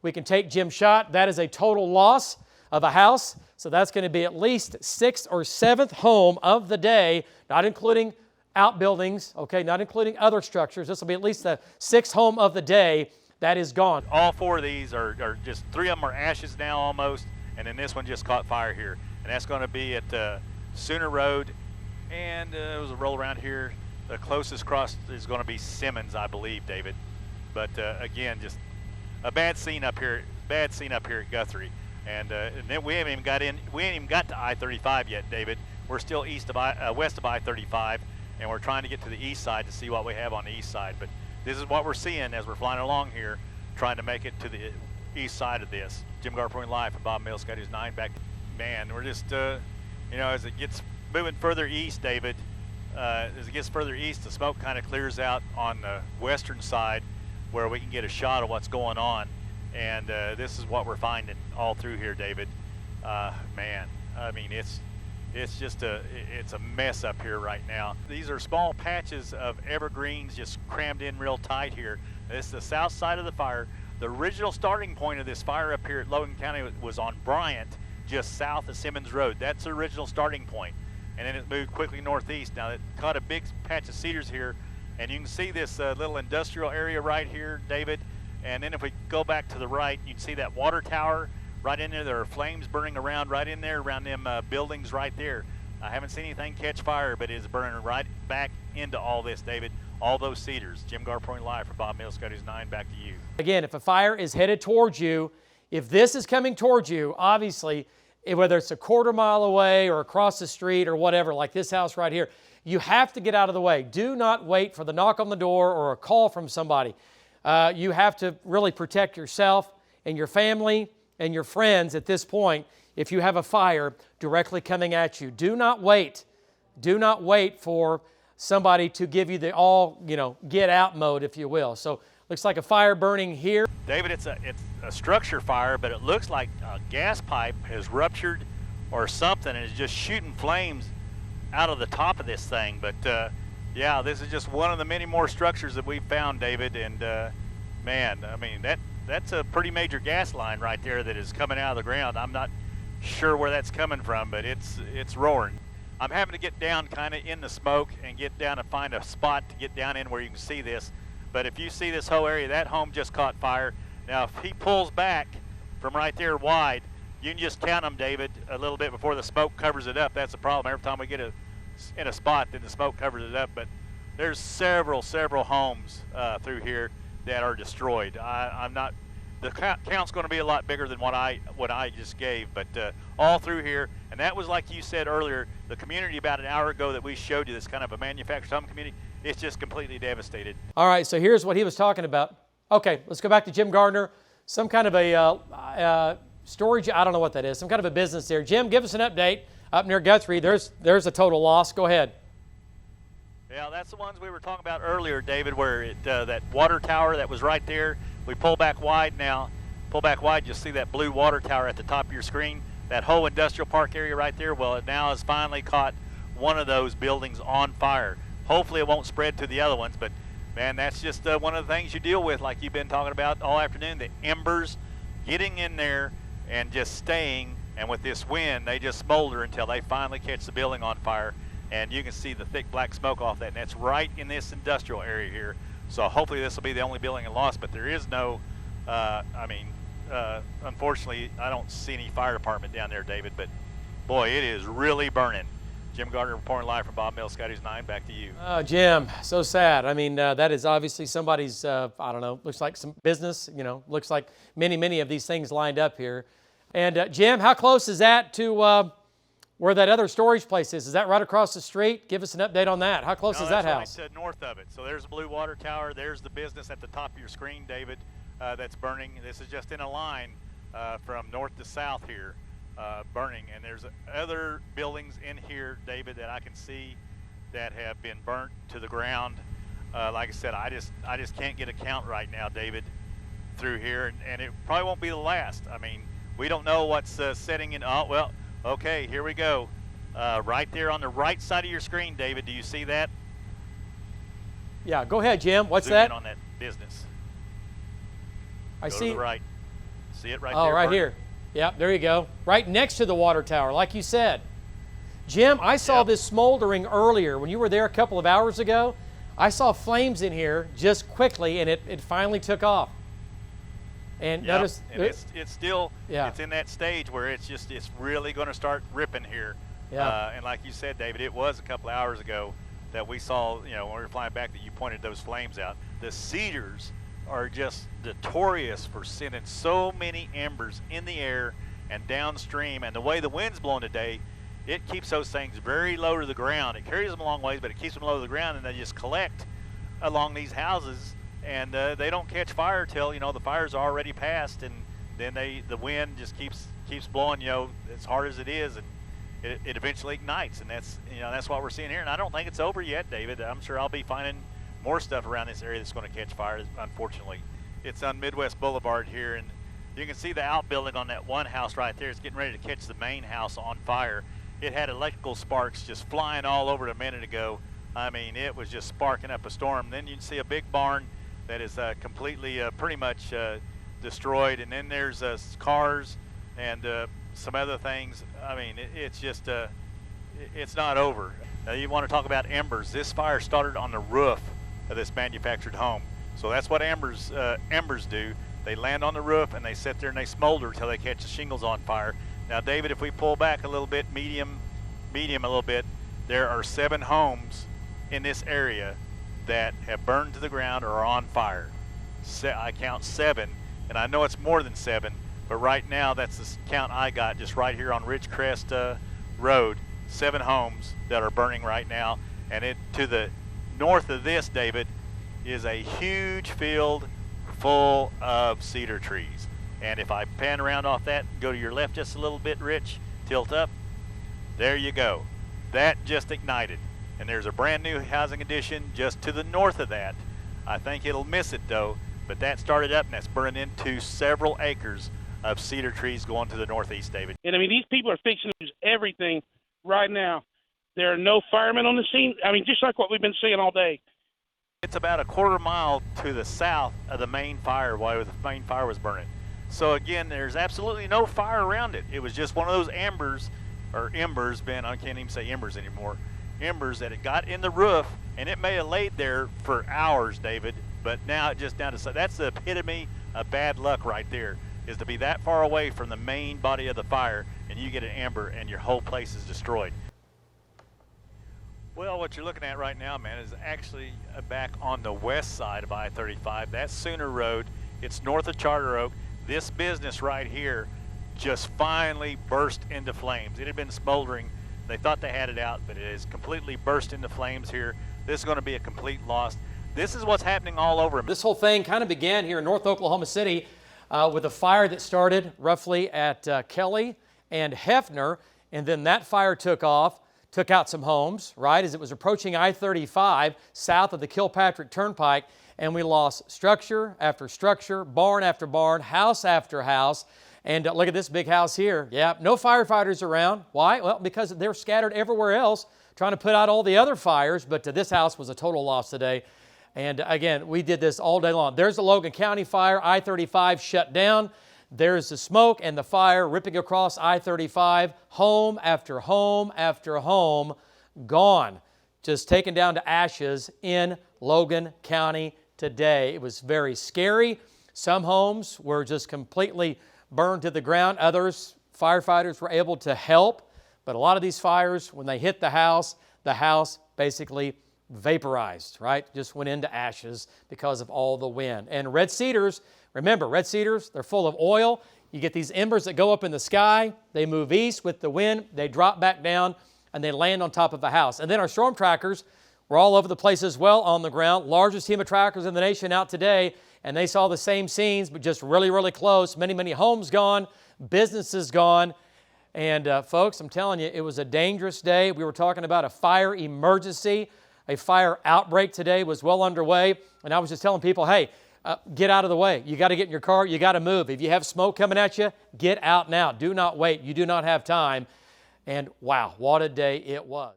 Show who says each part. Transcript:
Speaker 1: we can take Jim's shot. That is a total loss of a house. So that's going to be at least 6th or 7th home of the day, not including outbuildings, okay, not including other structures. This will be at least the 6th home of the day that is gone.
Speaker 2: All 4 of these are just, 3 of them are ashes now almost, and then this one just caught fire here. And that's going to be at Sooner Road, and it was a roll around here. The closest cross is going to be Simmons, I believe, David. But again, just a bad scene up here at Guthrie. And then we ain't even got to I-35 yet, David. We're still west of I-35, and we're trying to get to the east side to see what we have on the east side. But this is what we're seeing as we're flying along here, trying to make it to the east side of this. Jim Garpoint live from Bob Mills, Scotty News 9 back. Man, we're just, you know, as it gets moving further east, David, as it gets further east, the smoke kind of clears out on the western side where we can get a shot of what's going on. And this is what we're finding all through here, David. Man, I mean, it's just it's a mess up here right now. These are small patches of evergreens just crammed in real tight here. This is the south side of the fire. The original starting point of this fire up here at Logan County was on Bryant, just south of Simmons Road. That's the original starting point. And then it moved quickly northeast. Now it caught a big patch of cedars here, and you can see this little industrial area right here, David. And then if we go back to the right, you can see that water tower right in there. There are flames burning around right in there, around them buildings right there. I haven't seen anything catch fire, but it's burning right back into all this, David. All those cedars. Jim Garpoint live for Bob Mills, Scotty News 9. Back to you.
Speaker 1: Again, if a fire is headed towards you, if this is coming towards you, obviously, whether it's a quarter mile away or across the street or whatever, like this house right here, you have to get out of the way. Do not wait for the knock on the door or a call from somebody. You have to really protect yourself and your family and your friends at this point if you have a fire directly coming at you. Do not wait. Do not wait for somebody to give you the get out mode, if you will. So looks like a fire burning here.
Speaker 2: David, it's a structure fire, but it looks like a gas pipe has ruptured or something and is just shooting flames out of the top of this thing. But yeah, this is just one of the many more structures that we've found, David. And man, I mean, that's a pretty major gas line right there that is coming out of the ground. I'm not sure where that's coming from, but it's roaring. I'm having to get down kind of in the smoke and get down and find a spot to get down in where you can see this. But if you see this whole area, that home just caught fire. Now, if he pulls back from right there wide, you can just count them, David, a little bit before the smoke covers it up. That's the problem. Every time we get in a spot, then the smoke covers it up. But there's several homes through here that are destroyed. I'm not. The count's going to be a lot bigger than what I just gave, but all through here, and that was like you said earlier, the community about an hour ago that we showed you, this kind of a manufactured home community, it's just completely devastated.
Speaker 1: All right, so here's what he was talking about. Okay, let's go back to Jim Gardner. Some kind of a storage, I don't know what that is, some kind of a business there. Jim, give us an update up near Guthrie. There's a total loss. Go ahead.
Speaker 2: Yeah, that's the ones we were talking about earlier, David, where that water tower that was right there, we pull back wide now. Pull back wide, you'll see that blue water tower at the top of your screen. That whole industrial park area right there, well, it now has finally caught one of those buildings on fire. Hopefully it won't spread to the other ones, but man, that's just one of the things you deal with, like you've been talking about all afternoon, the embers getting in there and just staying, and with this wind, they just smolder until they finally catch the building on fire. And you can see the thick black smoke off that, and that's right in this industrial area here. So hopefully this will be the only building in loss, but there is no, unfortunately, I don't see any fire department down there, David, but boy, it is really burning. Jim Gardner reporting live from Bob Mills, Scotty News 9, back to you.
Speaker 1: Jim, so sad. I mean, that is obviously somebody's, I don't know, looks like some business, looks like many of these things lined up here. And Jim, how close is that to where that other storage place is? Is that right across the street? Give us an update on that. How close is that house?
Speaker 2: Right, north of it. So there's the blue water tower. There's the business at the top of your screen, David, that's burning. This is just in a line from north to south here, burning. And there's other buildings in here, David, that I can see that have been burnt to the ground. Like I said, I just can't get a count right now, David, through here, and it probably won't be the last. I mean, we don't know what's setting in. Oh, well. Okay, here we go. Right there on the right side of your screen, David. Do you see that?
Speaker 1: Yeah, go ahead, Jim. What's
Speaker 2: Zoom
Speaker 1: that?
Speaker 2: in on that business.
Speaker 1: I
Speaker 2: Go
Speaker 1: see.
Speaker 2: to the right. See it right
Speaker 1: Oh,
Speaker 2: there?
Speaker 1: right
Speaker 2: burning?
Speaker 1: here. Yep, there you go. Right next to the water tower, like you said. Jim, I saw
Speaker 2: Yep.
Speaker 1: this smoldering earlier. When you were there a couple of hours ago, I saw flames in here just quickly, and it finally took off. And
Speaker 2: Yep.
Speaker 1: notice,
Speaker 2: And it's still,
Speaker 1: Yeah.
Speaker 2: it's in that stage where it's really going to start ripping here.
Speaker 1: Yeah.
Speaker 2: And like you said, David, it was a couple of hours ago that we saw, you know, when we were flying back, that you pointed those flames out. The cedars are just notorious for sending so many embers in the air and downstream, and the way the wind's blowing today, it keeps those things very low to the ground. It carries them a long ways, but it keeps them low to the ground, and they just collect along these houses, and they don't catch fire till, you know, the fire's already passed, and then the wind just keeps blowing, you know, as hard as it is, and it eventually ignites, and that's, you know, that's what we're seeing here. And I don't think it's over yet, David. I'm sure I'll be finding more stuff around this area that's going to catch fire, unfortunately. It's on Midwest Boulevard here, and you can see the outbuilding on that one house right there. It's getting ready to catch the main house on fire. It had electrical sparks just flying all over it a minute ago. I mean, it was just sparking up a storm. Then you can see a big barn that is completely pretty much destroyed, and then there's cars and some other things. I mean, it's just it's not over. Now, you want to talk about embers. This fire started on the roof of this manufactured home, so that's what embers do. They land on the roof and they sit there and they smolder until they catch the shingles on fire. Now, David, if we pull back a little bit, medium a little bit, there are 7 homes in this area that have burned to the ground or are on fire. I count 7, and I know it's more than 7, but right now that's the count I got just right here on Ridgecrest Road. 7 homes that are burning right now, and to the north of this, David, is a huge field full of cedar trees. And if I pan around off that, go to your left just a little bit, Rich, tilt up, there you go. That just ignited. And there's a brand new housing addition just to the north of that. I think it'll miss it though, but that started up and that's burning into several acres of cedar trees going to the northeast, David.
Speaker 3: And I mean, these people are fixing to lose everything right now. There are no firemen on the scene. I mean, just like what we've been seeing all day.
Speaker 2: It's about a quarter mile to the south of the main fire while the main fire was burning. So again, there's absolutely no fire around it. It was just one of those embers, Ben, I can't even say embers anymore, embers that it got in the roof, and it may have laid there for hours, David, but now it just down to, that's the epitome of bad luck right there, is to be that far away from the main body of the fire, and you get an ember and your whole place is destroyed. Well, what you're looking at right now, man, is actually back on the west side of I-35. That's Sooner Road. It's north of Charter Oak. This business right here just finally burst into flames. It had been smoldering. They thought they had it out, but it has completely burst into flames here. This is going to be a complete loss. This is what's happening all over.
Speaker 1: This whole thing kind of began here in North Oklahoma City with a fire that started roughly at Kelly and Hefner, and then that fire took off, took out some homes, right, as it was approaching I-35 south of the Kilpatrick Turnpike, and we lost structure after structure, barn after barn, house after house. And look at this big house here. Yeah, no firefighters around. Why? Well, because they're scattered everywhere else trying to put out all the other fires, but this house was a total loss today. And again, we did this all day long. There's the Logan County fire, I-35 shut down. There's the smoke and the fire ripping across I-35, home after home after home gone, just taken down to ashes in Logan County today. It was very scary. Some homes were just completely burned to the ground. Others, firefighters were able to help. But a lot of these fires, when they hit the house basically vaporized, right? Just went into ashes because of all the wind. And red cedars, remember, red cedars, they're full of oil. You get these embers that go up in the sky. They move east with the wind. They drop back down, and they land on top of a house. And then our storm trackers were all over the place as well on the ground. Largest team of trackers in the nation out today, and they saw the same scenes, but just really, really close. Many, many homes gone, businesses gone. And folks, I'm telling you, it was a dangerous day. We were talking about a fire emergency. A fire outbreak today was well underway. And I was just telling people, hey, get out of the way. You got to get in your car. You got to move. If you have smoke coming at you, get out now. Do not wait. You do not have time. And wow, what a day it was.